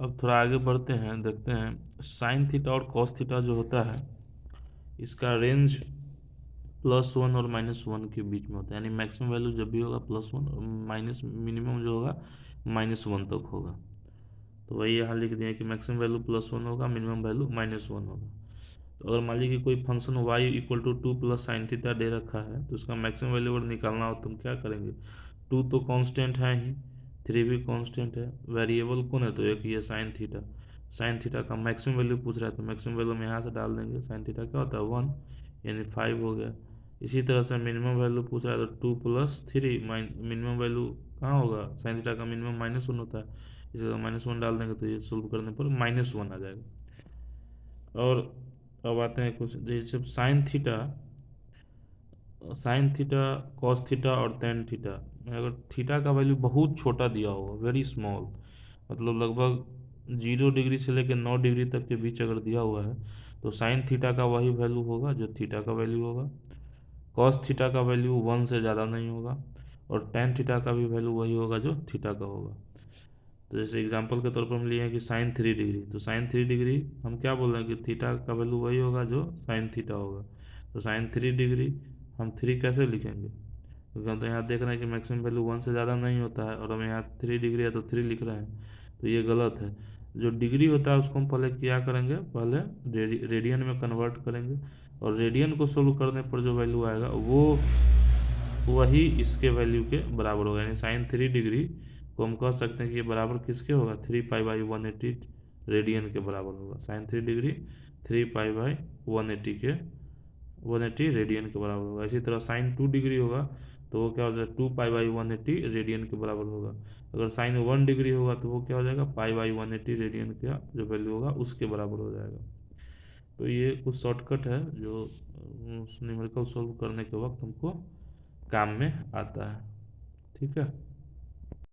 अब थोड़ा आगे बढ़ते हैं, देखते हैं साइन थीटा और कॉस थीटा जो होता है इसका रेंज +1 और -1 के बीच में होता है, यानी मैक्सिमम वैल्यू जब भी होगा +1 और माइनस मिनिमम जो होगा -1 तक होगा। तो वही यहाँ लिख दिया कि मैक्सिमम वैल्यू +1 होगा, मिनिमम वैल्यू -1 होगा। तो अगर मान लीजिए कि कोई फंक्शन y = 2 + sin थीटा दे रखा है, तो उसका मैक्सिमम वैल्यू अगर निकालना हो तो हम क्या करेंगे? 2 तो कांस्टेंट है ही, 3 भी कांस्टेंट है, वेरिएबल कौन है? तो एक ये साइन थीटा। साइन थीटा का मैक्सिमम वैल्यू पूछ रहा है, तो मैक्सिमम वैल्यू हम यहाँ से डाल देंगे। साइन थीटा क्या होता है? 1, यानी 5 हो गया। इसी तरह से मिनिमम वैल्यू पूछ रहा है, तो 2 + 3 मिनिमम वैल्यू कहाँ होगा? साइन थीटा का मिनिमम -1 होता है, इसलिए -1 डाल देंगे, तो ये सोल्व करने पर -1 आ जाएगा। और अब आते हैं कुछ, जैसे साइन थीटा, कॉस थीटा और टेन थीटा में अगर थीटा का वैल्यू बहुत छोटा दिया होगा, वेरी स्मॉल, मतलब लगभग 0 डिग्री से लेकर 9 डिग्री तक के बीच अगर दिया हुआ है, तो साइन थीटा का वही वैल्यू होगा जो थीटा का वैल्यू होगा। कॉस थीटा का वैल्यू 1 से ज़्यादा नहीं होगा, और टेन थीटा का भी वैल्यू वही होगा जो थीटा का होगा। तो जैसे एग्जांपल के तौर पर हम लिए हैं कि साइन 3 डिग्री, तो साइन 3 डिग्री हम क्या बोल रहे हैं कि थीटा का वैल्यू वही होगा जो साइन थीटा होगा। तो साइन 3 डिग्री हम 3 कैसे लिखेंगे? क्योंकि हम तो यहाँ देख रहे हैं कि मैक्सिमम वैल्यू 1 से ज़्यादा नहीं होता है, और हम यहाँ 3 डिग्री है तो 3 लिख रहे हैं, तो ये गलत है। जो डिग्री होता है उसको हम पहले क्या करेंगे? पहले रेडियन में कन्वर्ट करेंगे, और रेडियन को सोल्व करने पर जो वैल्यू आएगा वो वही इसके वैल्यू के बराबर होगा। यानी साइन 3 डिग्री को हम कह सकते हैं कि ये बराबर किसके होगा? 3π/180 रेडियन के बराबर होगा। साइन 3 डिग्री 3π/180 के 180 रेडियन के बराबर होगा। इसी तरह साइन 2 डिग्री होगा तो वो क्या हो जाएगा? 2π/180 रेडियन के बराबर होगा। अगर साइन 1 डिग्री होगा तो वो क्या हो जाएगा? π/180 रेडियन का जो वैल्यू होगा उसके बराबर हो जाएगा। तो ये कुछ शॉर्टकट है जो न्यूमेरिकल सोल्व करने के वक्त हमको काम में आता है। ठीक है।